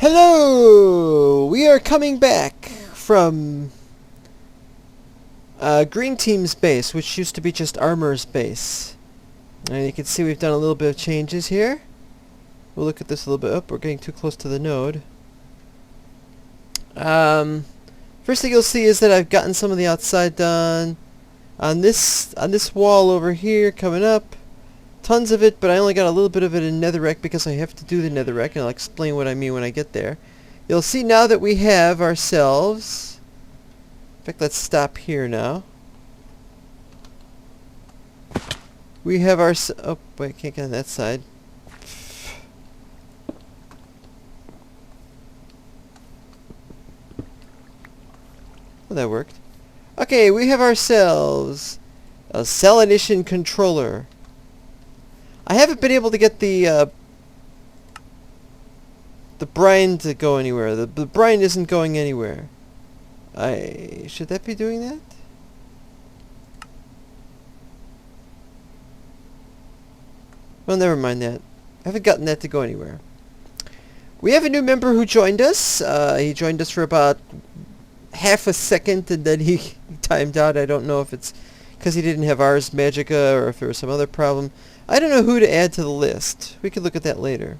Hello! We are coming back from Green Team's base, which used to be just Armor's base. And you can see we've done a little bit of changes here. We'll look at this a little bit. Oh, we're getting too close to the node. First thing you'll see is that I've gotten some of the outside done. On this wall over here, coming up. Tons of it, but I only got a little bit of it in netherrack because I have to do the netherrack, and I'll explain what I mean when I get there. You'll see now that we have ourselves... In fact, let's stop here now. We have our... Oh, wait, can't get on that side. Well, that worked. Okay, we have ourselves a cell addition controller. I haven't been able to get the brine to go anywhere. The brine isn't going anywhere. Should that be doing that? Well, never mind that. I haven't gotten that to go anywhere. We have a new member who joined us. He joined us for about half a second and then he timed out. I don't know if it's because he didn't have Ars Magica or if there was some other problem. I don't know who to add to the list. We could look at that later.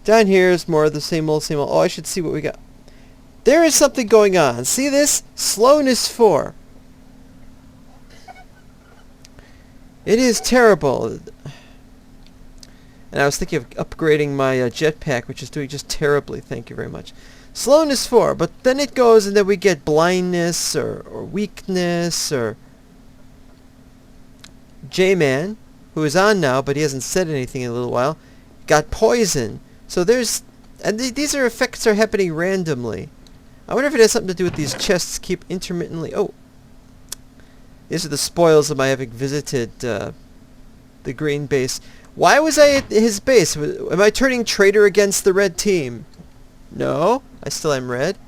Down here is more of the same old, same old. Oh, I should see what we got. There is something going on. See this? Slowness 4. It is terrible. And I was thinking of upgrading my jetpack, which is doing just terribly. Thank you very much. Slowness 4, but then it goes and then we get blindness or weakness or... J-Man, who is on now, but he hasn't said anything in a little while, got poison. So there's... And these are effects are happening randomly. I wonder if it has something to do with these chests keep intermittently... Oh! These are the spoils of my having visited the green base. Why was I at his base? Am I turning traitor against the red team? No, I still am red.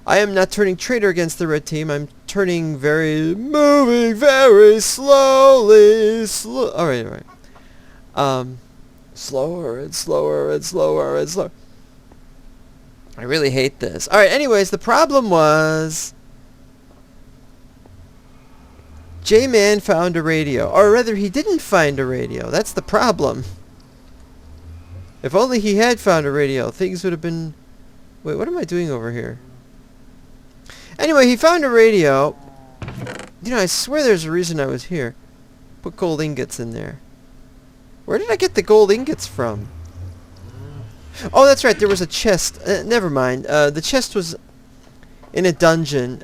I am not turning traitor against the red team. I'm moving very slowly. Alright. Slower and slower and slower and slower. I really hate this. Alright, anyways, the problem was... J-Man found a radio. Or rather, he didn't find a radio. That's the problem. If only he had found a radio, things would have been... Wait, what am I doing over here? Anyway, he found a radio. You know, I swear there's a reason I was here. Put gold ingots in there. Where did I get the gold ingots from? Oh, that's right. There was a chest. Never mind. The chest was in a dungeon.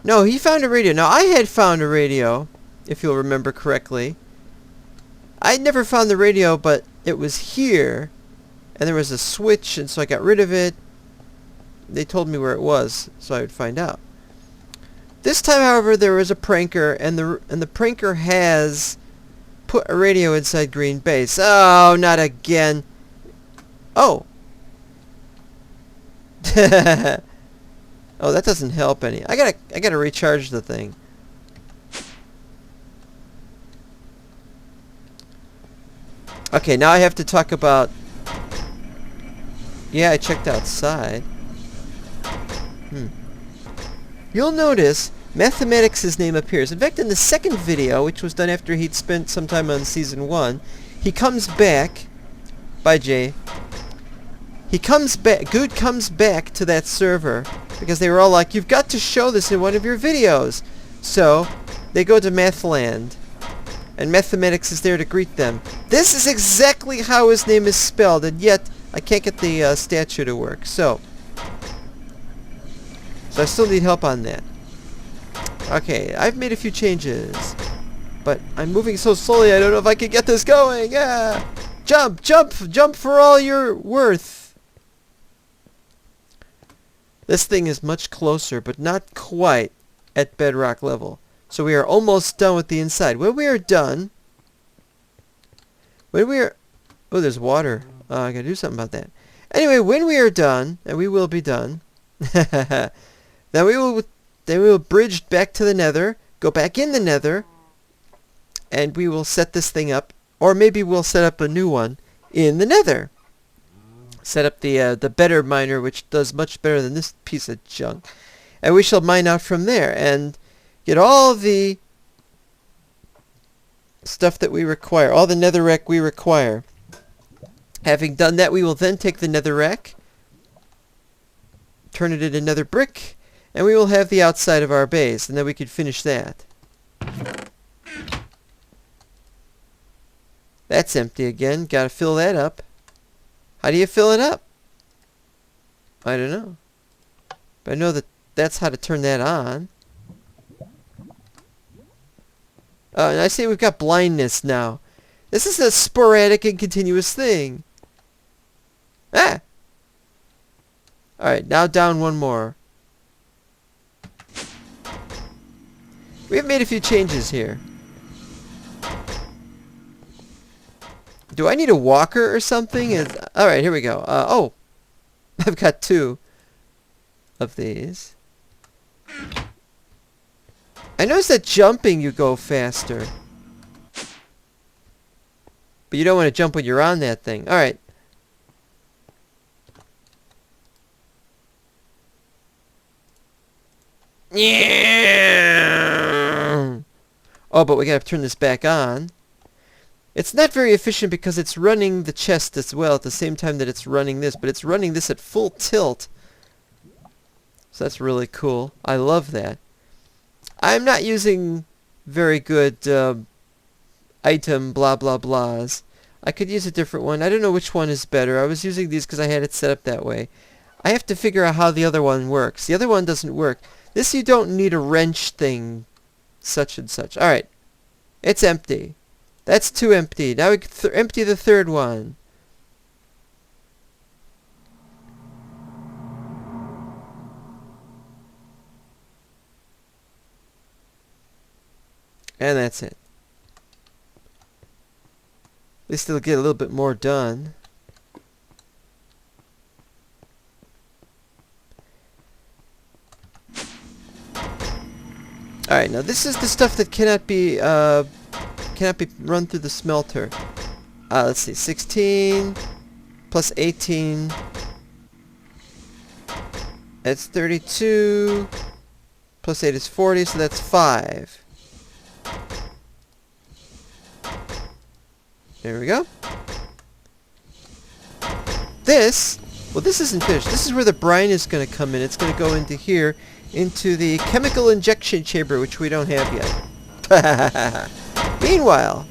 No, he found a radio. Now, I had found a radio, if you'll remember correctly. I never found the radio, but it was here. And there was a switch, and so I got rid of it. They told me where it was, so I would find out. This time, however, there was a pranker, and the pranker has put a radio inside Green Base. Oh, not again. Oh. Oh, that doesn't help any. I gotta recharge the thing. Okay, now I have to talk about... Yeah, I checked outside. You'll notice Mathematics' name appears. In fact, in the second video, which was done after he'd spent some time on Season 1, he comes back... Bye, Jay. He comes back... Good comes back to that server, because they were all like, you've got to show this in one of your videos. So, they go to Mathland. And Mathematics is there to greet them. This is exactly how his name is spelled, and yet... I can't get the statue to work, so I still need help on that. Okay, I've made a few changes, but I'm moving so slowly I don't know if I can get this going. Ah! Jump, jump, jump for all you're worth. This thing is much closer, but not quite at bedrock level. So we are almost done with the inside. When we are done, oh, there's water. I gotta do something about that. Anyway, when we are done, and we will be done, then we will bridge back to the Nether, go back in the Nether, and we will set this thing up, or maybe we'll set up a new one in the Nether. Set up the better miner, which does much better than this piece of junk, and we shall mine out from there and get all the stuff that we require, all the netherrack we require. Having done that, we will then take the netherrack, turn it into nether brick, and we will have the outside of our base, and then we can finish that. That's empty again. Gotta fill that up. How do you fill it up? I don't know. But I know that that's how to turn that on. And I say we've got blindness now. This is a sporadic and continuous thing. Ah! Alright, now down one more. We have made a few changes here. Do I need a walker or something? Alright, here we go. Oh! I've got 2 of these. I noticed that jumping you go faster. But you don't want to jump when you're on that thing. Alright. Yeah. Oh, but we gotta turn this back on. It's not very efficient because it's running the chest as well at the same time that it's running this, but it's running this at full tilt. So that's really cool. I love that. I'm not using very good item blah blah blahs. I could use a different one. I don't know which one is better. I was using these because I had it set up that way. I have to figure out how the other one works. The other one doesn't work. This you don't need a wrench thing, such and such. Alright. It's empty. That's 2 empty. Now we can empty the 3rd one. And that's it. At least it'll get a little bit more done. Alright, now this is the stuff that cannot be run through the smelter. Let's see, 16 plus 18. That's 32. Plus 8 is 40, so that's 5. There we go. This, well, this isn't finished. This is where the brine is going to come in. It's going to go into here, into the chemical injection chamber, which we don't have yet. Meanwhile,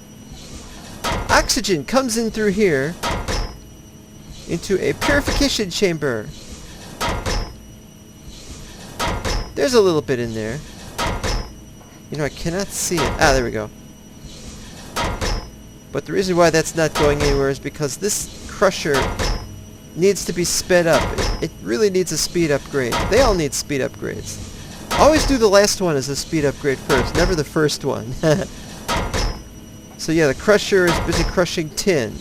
oxygen comes in through here into a purification chamber. There's a little bit in there. You know, I cannot see it. Ah, there we go. But the reason why that's not going anywhere is because this crusher needs to be sped up. It really needs a speed upgrade. They all need speed upgrades. Always do the last one as a speed upgrade first, never the first one. So yeah, the crusher is busy crushing tin.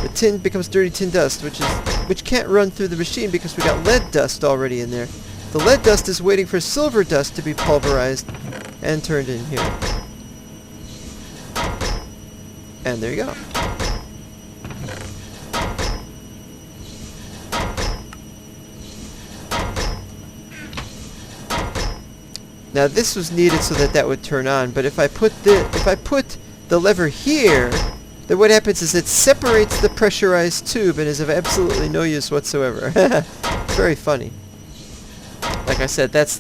The tin becomes dirty tin dust, which can't run through the machine because we got lead dust already in there. The lead dust is waiting for silver dust to be pulverized and turned in here. And there you go. Now this was needed so that would turn on, but if I put the lever here, then what happens is it separates the pressurized tube and is of absolutely no use whatsoever. It's very funny. Like I said, that's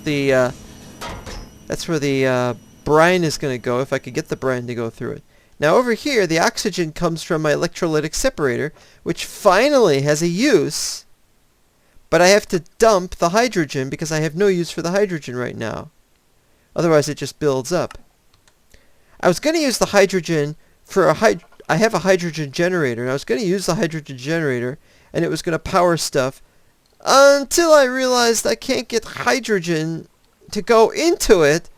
where the brine is going to go, if I could get the brine to go through it. Now over here, the oxygen comes from my electrolytic separator, which finally has a use, but I have to dump the hydrogen because I have no use for the hydrogen right now. Otherwise it just builds up. I was going to use the hydrogen for I have a hydrogen generator, and I was going to use the hydrogen generator, and it was going to power stuff, until I realized I can't get hydrogen to go into it.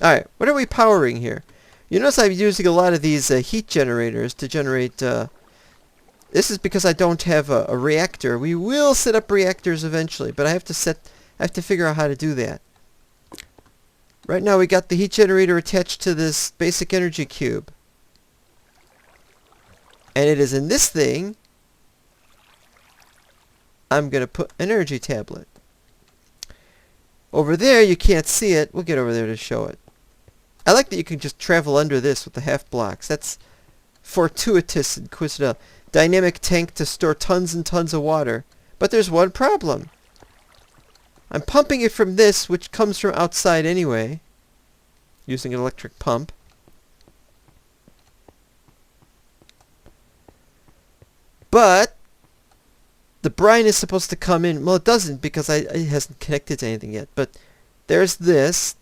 Alright, what are we powering here? You notice I'm using a lot of these heat generators to generate... this is because I don't have a reactor. We will set up reactors eventually, but I have to figure out how to do that. Right now we got the heat generator attached to this basic energy cube. And it is in this thing I'm going to put an energy tablet. Over there you can't see it. We'll get over there to show it. I like that you can just travel under this with the half blocks. That's fortuitous and coincidental. Dynamic tank to store tons and tons of water. But there's one problem. I'm pumping it from this, which comes from outside anyway, using an electric pump. But the brine is supposed to come in. Well, it doesn't because it hasn't connected to anything yet. But there's this,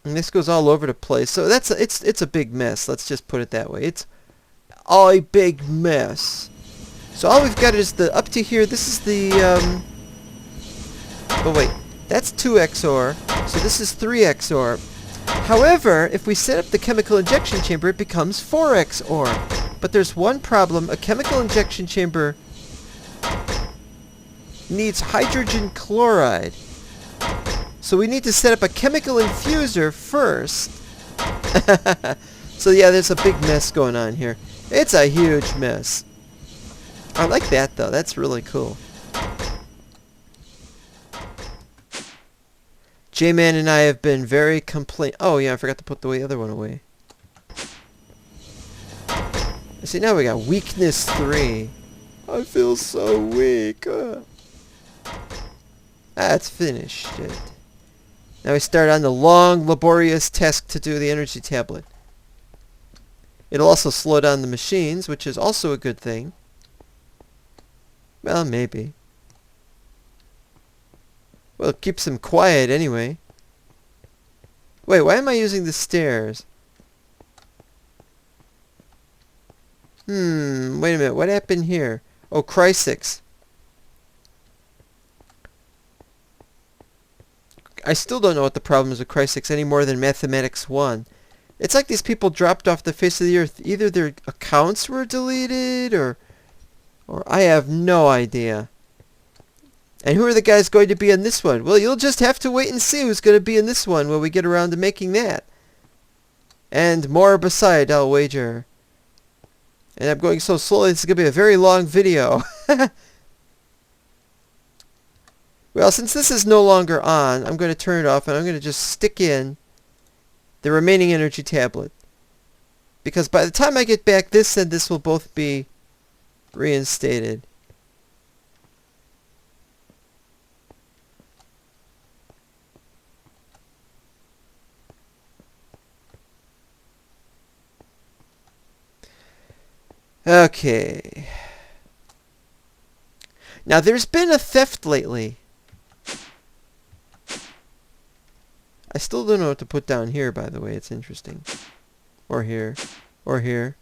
and this goes all over the place. So it's a big mess. Let's just put it that way. It's a big mess. So all we've got is the up to here. This is the oh wait, that's 2 XOR. So this is 3 XOR. However, if we set up the chemical injection chamber, it becomes 4 XOR. But there's one problem. A chemical injection chamber needs hydrogen chloride. So we need to set up a chemical infuser first. So yeah, there's a big mess going on here. It's a huge mess. I like that though. That's really cool. J-Man and I have been very Oh yeah, I forgot to put the other one away. See, now we got weakness 3. I feel so weak. That's finished. Shit. Now we start on the long, laborious task to do the energy tablet. It'll also slow down the machines, which is also a good thing. Well, maybe. Well, it keeps them quiet anyway. Wait, why am I using the stairs? Wait a minute. What happened here? Oh, Crysis. I still don't know what the problem is with Crysis any more than Mathematics 1. It's like these people dropped off the face of the earth. Either their accounts were deleted or I have no idea. And who are the guys going to be in this one? Well, you'll just have to wait and see who's going to be in this one when we get around to making that. And more beside, I'll wager. And I'm going so slowly, this is going to be a very long video. Well, since this is no longer on, I'm going to turn it off and I'm going to just stick in the remaining energy tablet. Because by the time I get back, this and this will both be reinstated. Okay. Now, there's been a theft lately. I still don't know what to put down here, by the way. It's interesting. Or here. Or here.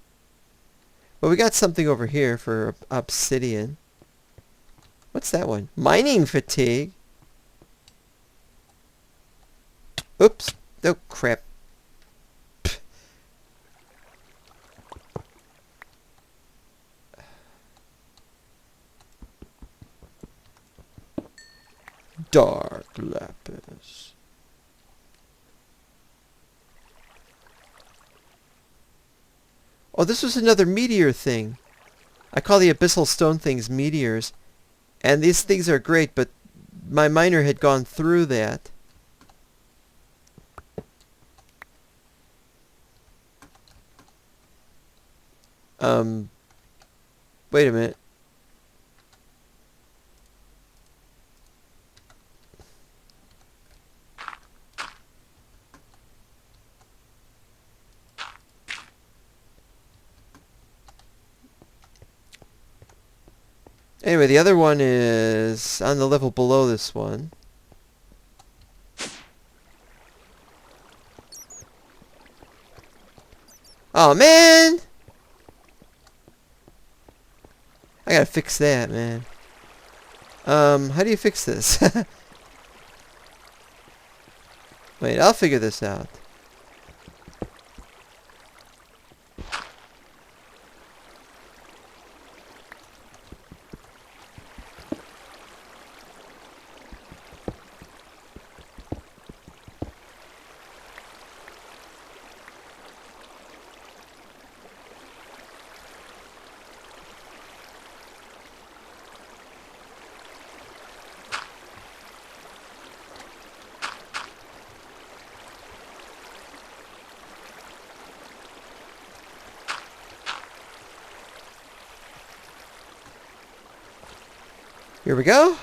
Well, we got something over here for obsidian. What's that one? Mining fatigue. Oops. Oh, crap. Dark lapis. Oh, this was another meteor thing. I call the abyssal stone things meteors. And these things are great, but my miner had gone through that. Wait a minute. Anyway, the other one is on the level below this one. Oh, man! I gotta fix that, man. How do you fix this? Wait, I'll figure this out. Here we go.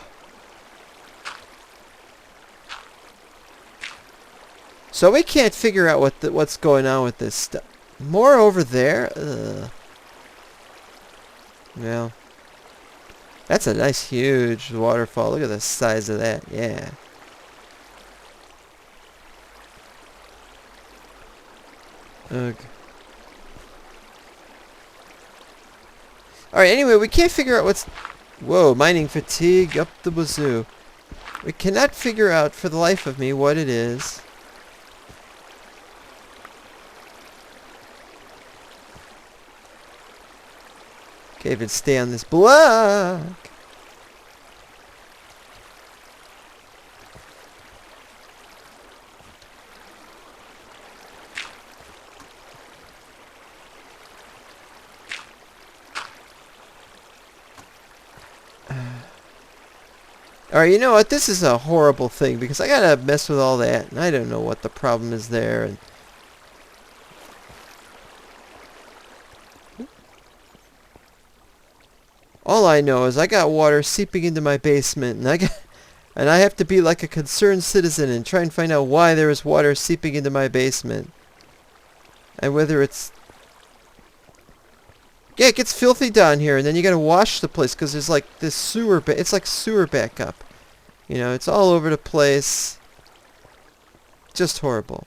So we can't figure out what's going on with this stuff. More over there? Ugh. Well, that's a nice huge waterfall. Look at the size of that. Yeah. Ugh. Alright, anyway, we can't figure out what's... Whoa, mining fatigue up the wazoo. We cannot figure out for the life of me what it is. Can't even stay on this block. Alright, you know what? This is a horrible thing because I gotta mess with all that and I don't know what the problem is there. And all I know is I got water seeping into my basement and I have to be like a concerned citizen and try and find out why there is water seeping into my basement. And whether it's... Yeah, it gets filthy down here, and then you gotta wash the place because there's like this sewer... It's like sewer backup. You know, it's all over the place. Just horrible.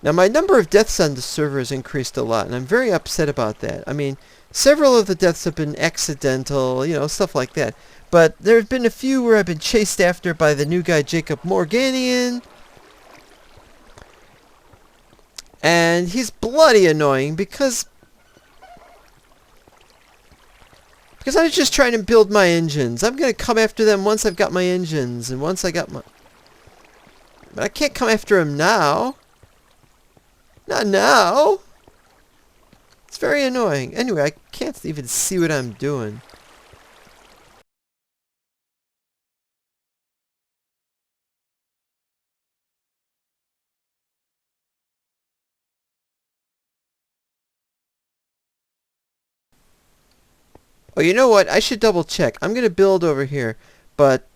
Now, my number of deaths on the server has increased a lot, and I'm very upset about that. I mean, several of the deaths have been accidental, you know, stuff like that. But there have been a few where I've been chased after by the new guy, Jacob Morganian. And he's bloody annoying because I was just trying to build my engines. I'm going to come after them once I've got my engines and once I got my... But I can't come after him now. Not now. It's very annoying. Anyway, I can't even see what I'm doing. Oh, you know what? I should double check. I'm going to build over here, but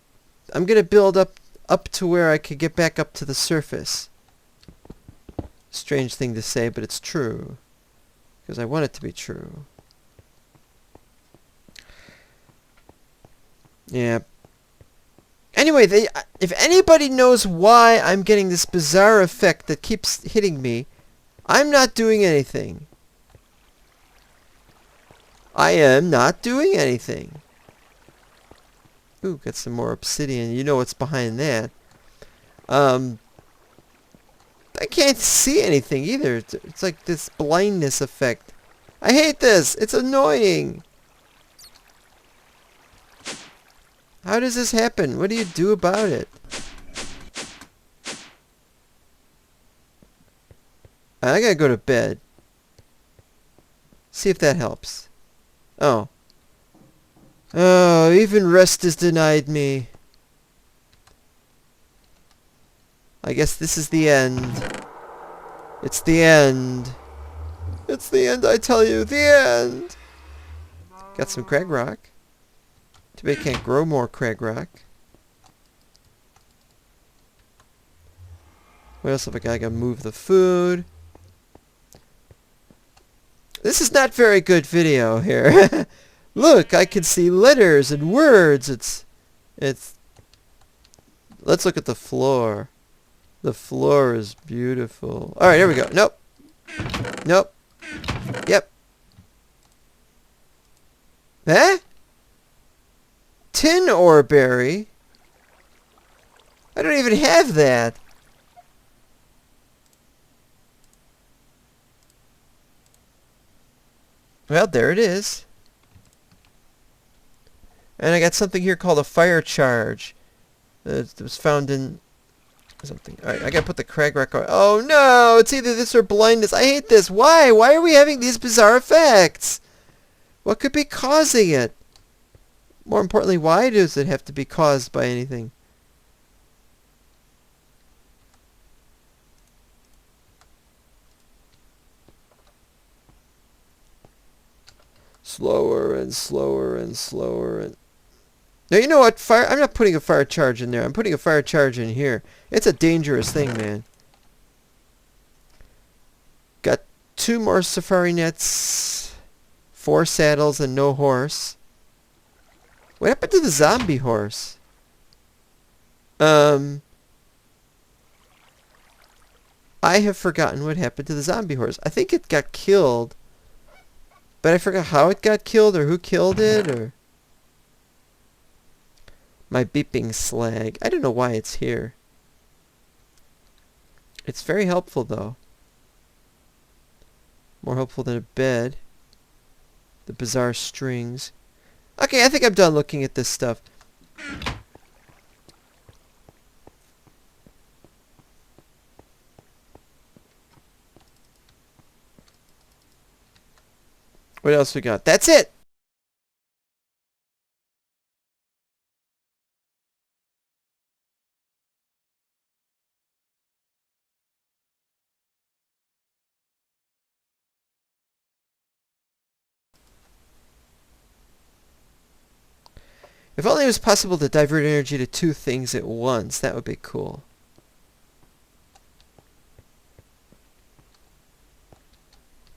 I'm going to build up to where I could get back up to the surface. Strange thing to say, but it's true. Because I want it to be true. Yeah. Anyway, if anybody knows why I'm getting this bizarre effect that keeps hitting me, I'm not doing anything. I am not doing anything. Ooh, got some more obsidian. You know what's behind that. I can't see anything either. It's like this blindness effect. I hate this. It's annoying. How does this happen? What do you do about it? I gotta go to bed. See if that helps. Oh. Oh, even rest is denied me. I guess this is the end. It's the end. It's the end, I tell you. The end! Got some crag rock. Too bad I can't grow more crag rock. What else have I got? I gotta move the food. This is not very good video here. Look, I can see letters and words. It's... Let's look at the floor. The floor is beautiful. Alright, here we go. Nope. Nope. Yep. Eh? Tin ore berry? I don't even have that. Well, there it is. And I got something here called a fire charge. It was found in something. Alright, I gotta put the crag rock on. Oh no! It's either this or blindness. I hate this. Why? Why are we having these bizarre effects? What could be causing it? More importantly, why does it have to be caused by anything? Slower and slower and slower and... Now, you know what? I'm not putting a fire charge in there. I'm putting a fire charge in here. It's a dangerous thing, man. Got 2 more safari nets, 4 saddles, and no horse. What happened to the zombie horse? I have forgotten what happened to the zombie horse. I think it got killed. But I forgot how it got killed or who killed it or... My beeping slag. I don't know why it's here. It's very helpful though. More helpful than a bed. The bizarre strings. Okay, I think I'm done looking at this stuff. What else we got? That's it! If only it was possible to divert energy to 2 things at once, that would be cool.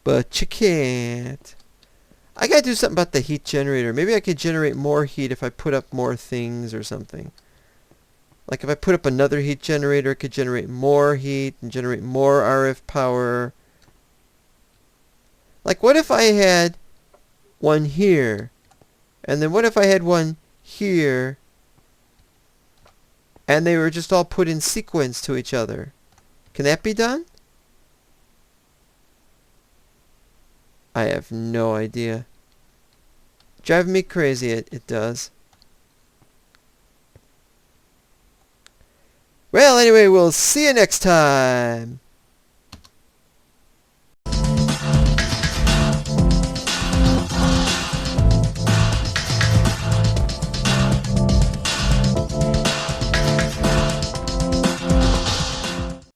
But you can't. I gotta do something about the heat generator. Maybe I could generate more heat if I put up more things or something. Like if I put up another heat generator, it could generate more heat and generate more RF power. Like what if I had one here? And then what if I had one here? And they were just all put in sequence to each other. Can that be done? I have no idea. Driving me crazy, it does. Well, anyway, we'll see you next time.